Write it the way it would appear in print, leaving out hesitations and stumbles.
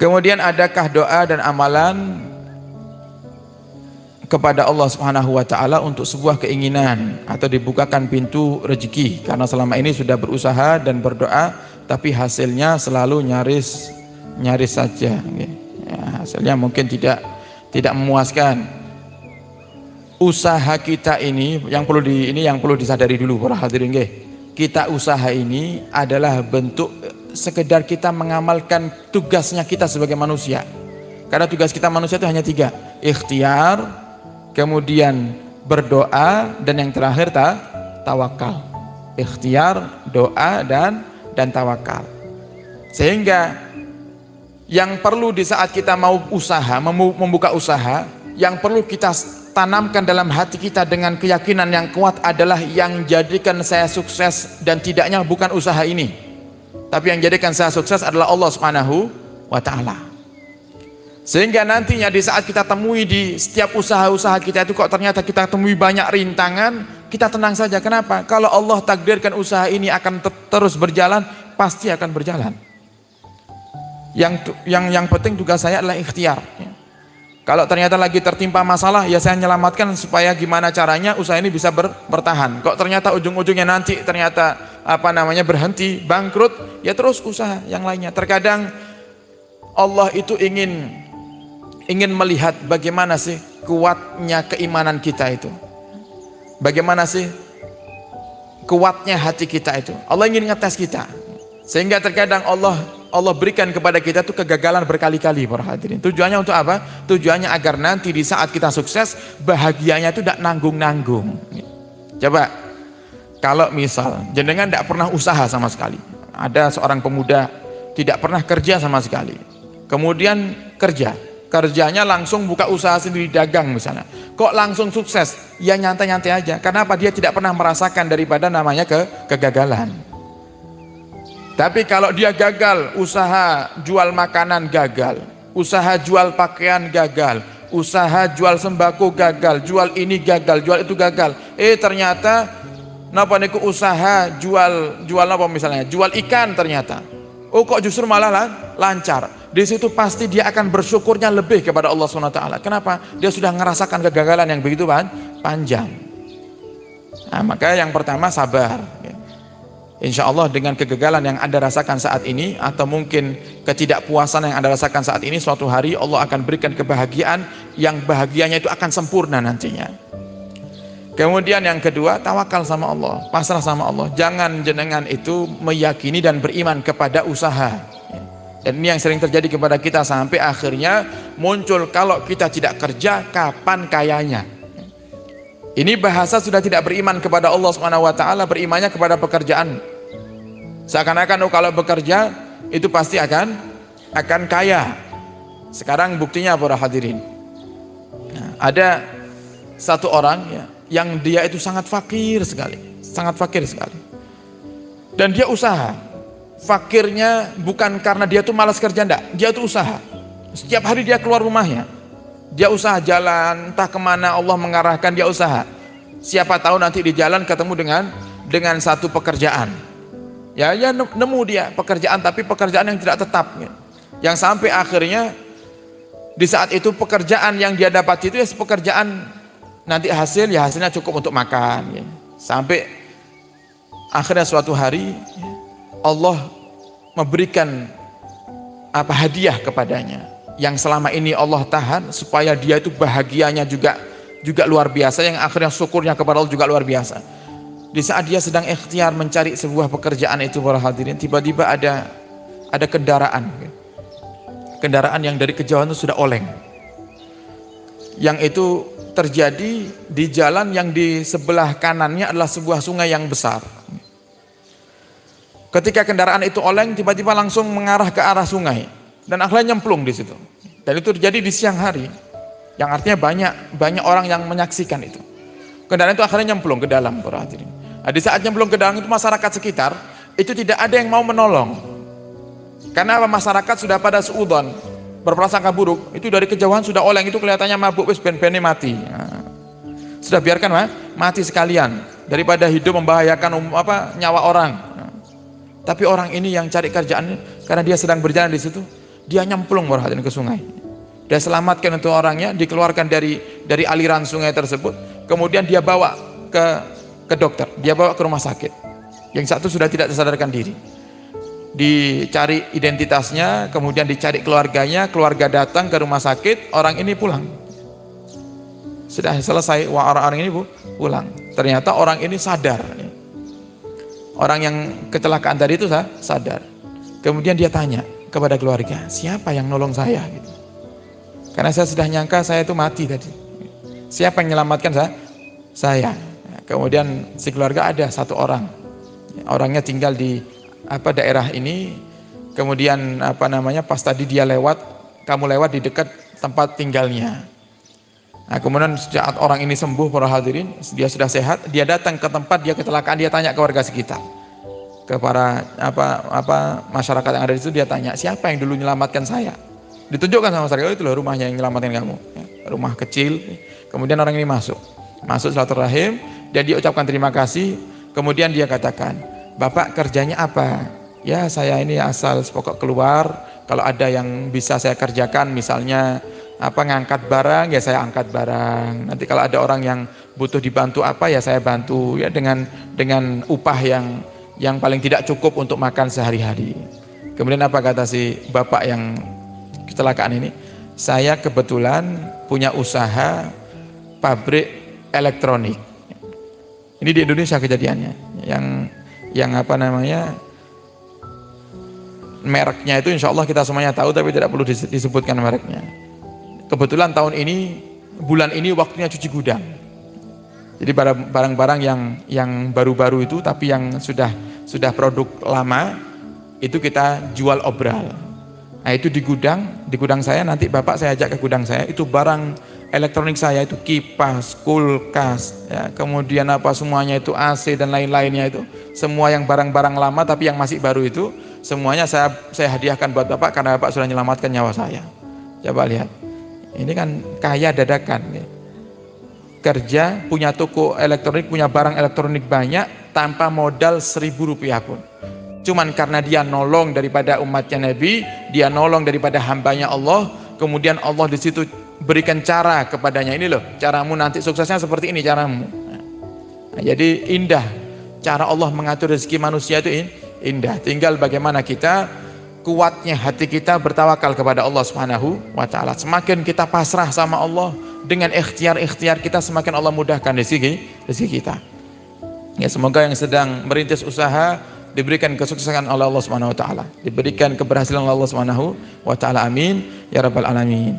Kemudian adakah doa dan amalan kepada Allah Subhanahu wa taala untuk sebuah keinginan atau dibukakan pintu rezeki, karena selama ini sudah berusaha dan berdoa tapi hasilnya selalu nyaris saja ya, hasilnya mungkin tidak memuaskan. Usaha kita ini yang perlu disadari dulu para hadirin nggih. Kita usaha ini adalah bentuk sekedar kita mengamalkan tugasnya kita sebagai manusia, karena tugas kita manusia itu hanya 3: ikhtiar, kemudian berdoa, dan yang terakhir tawakal. Ikhtiar, doa, dan tawakal. Sehingga yang perlu di saat kita mau usaha, membuka usaha, yang perlu kita tanamkan dalam hati kita dengan keyakinan yang kuat adalah yang jadikan saya sukses dan tidaknya bukan usaha ini, tapi yang jadikan saya sukses adalah Allah Subhanahu wa ta'ala. Sehingga nantinya di saat kita temui di setiap usaha-usaha kita itu kok ternyata kita temui banyak rintangan, kita tenang saja. Kenapa? Kalau Allah takdirkan usaha ini akan terus berjalan, pasti akan berjalan. Yang penting tugas saya adalah ikhtiar. Kalau ternyata lagi tertimpa masalah, ya saya menyelamatkan supaya gimana caranya usaha ini bisa bertahan. Kok ternyata ujung-ujungnya nanti ternyata berhenti, bangkrut, ya terus usaha yang lainnya. Terkadang Allah itu ingin melihat bagaimana sih kuatnya keimanan kita itu, bagaimana sih kuatnya hati kita itu. Allah ingin ngetes kita, sehingga terkadang Allah berikan kepada kita tuh kegagalan berkali-kali para hadirin. Tujuannya untuk apa? Tujuannya agar nanti di saat kita sukses, bahagianya itu tidak nanggung-nanggung. Coba kalau misal jenengan tidak pernah usaha sama sekali, ada seorang pemuda tidak pernah kerja sama sekali, kemudian kerjanya langsung buka usaha sendiri, dagang misalnya, kok langsung sukses? Ya nyantai-nyantai aja. Karena apa? Dia tidak pernah merasakan daripada namanya kegagalan. Tapi kalau dia gagal, usaha jual makanan gagal, usaha jual pakaian gagal, usaha jual sembako gagal, jual ini gagal, jual itu gagal. Ternyata napa niku usaha jual apa misalnya, jual ikan ternyata. Kok justru malah lancar. Di situ pasti dia akan bersyukurnya lebih kepada Allah SWT. Kenapa? Dia sudah merasakan kegagalan yang begitu panjang. Nah, maka yang pertama sabar. Insya Allah dengan kegagalan yang Anda rasakan saat ini, atau mungkin ketidakpuasan yang Anda rasakan saat ini, suatu hari Allah akan berikan kebahagiaan yang bahagianya itu akan sempurna nantinya. Kemudian yang kedua, tawakal sama Allah, pasrah sama Allah. Jangan jenengan itu meyakini dan beriman kepada usaha. Dan ini yang sering terjadi kepada kita sampai akhirnya muncul, kalau kita tidak kerja kapan kayanya. Ini bahasa sudah tidak beriman kepada Allah Subhanahu wa taala, berimannya kepada pekerjaan. Seakan-akan kalau bekerja itu pasti akan kaya. Sekarang buktinya para hadirin. Nah, ada satu orang yang dia itu sangat fakir sekali. Dan dia usaha. Fakirnya bukan karena dia tuh malas kerja, enggak. Dia tuh usaha. Setiap hari dia keluar rumahnya, dia usaha jalan, entah kemana Allah mengarahkan dia usaha. Siapa tahu nanti di jalan ketemu dengan satu pekerjaan. Ya nemu dia pekerjaan, tapi pekerjaan yang tidak tetap. Yang sampai akhirnya di saat itu pekerjaan yang dia dapat itu pekerjaan nanti hasilnya cukup untuk makan. Sampai akhirnya suatu hari Allah memberikan hadiah kepadanya yang selama ini Allah tahan, supaya dia itu bahagianya juga luar biasa, yang akhirnya syukurnya kepada Allah juga luar biasa. Di saat dia sedang ikhtiar mencari sebuah pekerjaan itu para hadirin, tiba-tiba ada kendaraan yang dari kejauhan itu sudah oleng. Yang itu terjadi di jalan yang di sebelah kanannya adalah sebuah sungai yang besar. Ketika kendaraan itu oleng, tiba-tiba langsung mengarah ke arah sungai dan akhirnya nyemplung di situ. Dan itu terjadi di siang hari, yang artinya banyak orang yang menyaksikan itu. Kendaraan itu akhirnya nyemplung ke dalam para hadirin. Nah, di saat nyemplung ke dalam itu masyarakat sekitar itu tidak ada yang mau menolong. Karena masyarakat sudah pada suudzon, berprasangka buruk. Itu dari kejauhan sudah oleng, itu kelihatannya mabuk, wis ben-bene mati. Nah, sudah biarkan mati sekalian daripada hidup membahayakan nyawa orang. Tapi orang ini yang cari kerjaan, karena dia sedang berjalan di situ, dia nyemplung perhatian ke sungai. Dia selamatkan untuk orangnya, dikeluarkan dari aliran sungai tersebut, kemudian dia bawa ke dokter, dia bawa ke rumah sakit. Yang satu sudah tidak tersadarkan diri. Dicari identitasnya, kemudian dicari keluarganya, keluarga datang ke rumah sakit, orang ini pulang. Sudah selesai, orang ini pulang. Ternyata orang ini sadar. Orang yang kecelakaan tadi itu sadar. Kemudian dia tanya kepada keluarga, siapa yang nolong saya? Gitu. Karena saya sudah nyangka saya itu mati tadi. Siapa yang menyelamatkan saya? Kemudian si keluarga ada satu orang. Orangnya tinggal di daerah ini. Kemudian pas tadi dia lewat, kamu lewat di dekat tempat tinggalnya. Nah, kemudian saat orang ini sembuh, para hadirin, dia sudah sehat, dia datang ke tempat dia kecelakaan, dia tanya ke warga sekitar. Ke para masyarakat yang ada di situ, dia tanya, siapa yang dulu menyelamatkan saya? Ditunjukkan sama masyarakat, itu loh rumahnya yang menyelamatkan kamu. Rumah kecil. Kemudian orang ini masuk silaturahim, dan dia ucapkan terima kasih. Kemudian dia katakan, Bapak kerjanya apa? Ya, saya ini asal sepokok keluar, kalau ada yang bisa saya kerjakan, misalnya ngangkat barang, ya saya angkat barang. Nanti kalau ada orang yang butuh dibantu ya saya bantu, ya dengan upah yang paling tidak cukup untuk makan sehari-hari. Kemudian apa kata si bapak yang kecelakaan ini? Saya kebetulan punya usaha pabrik elektronik. Ini di Indonesia kejadiannya. Yang mereknya itu insya Allah kita semuanya tahu, tapi tidak perlu disebutkan mereknya. Kebetulan tahun ini, bulan ini waktunya cuci gudang. Jadi barang-barang yang baru-baru itu, tapi yang sudah produk lama, itu kita jual obral. Nah itu di gudang saya, nanti bapak saya ajak ke gudang saya, itu barang elektronik saya, itu kipas, kulkas, ya, kemudian semuanya itu AC dan lain-lainnya itu, semua yang barang-barang lama tapi yang masih baru itu, semuanya saya hadiahkan buat bapak karena bapak sudah menyelamatkan nyawa saya. Coba lihat. Ini kan kaya dadakan. Kerja, punya toko elektronik, punya barang elektronik banyak, tanpa modal Rp1.000 pun. Cuman karena dia nolong daripada umatnya Nabi, dia nolong daripada hambanya Allah, kemudian Allah di situ berikan cara kepadanya, ini loh, caramu nanti suksesnya seperti ini caramu. Nah, jadi indah, cara Allah mengatur rezeki manusia itu indah. Tinggal bagaimana kita kuatnya hati kita bertawakal kepada Allah Subhanahu wa taala. Semakin kita pasrah sama Allah, dengan ikhtiar kita semakin Allah mudahkan rezeki kita. Ya, semoga yang sedang merintis usaha diberikan kesuksesan oleh Allah Subhanahu wa taala, diberikan keberhasilan oleh Allah Subhanahu wa taala. Amin ya rabbal alamin.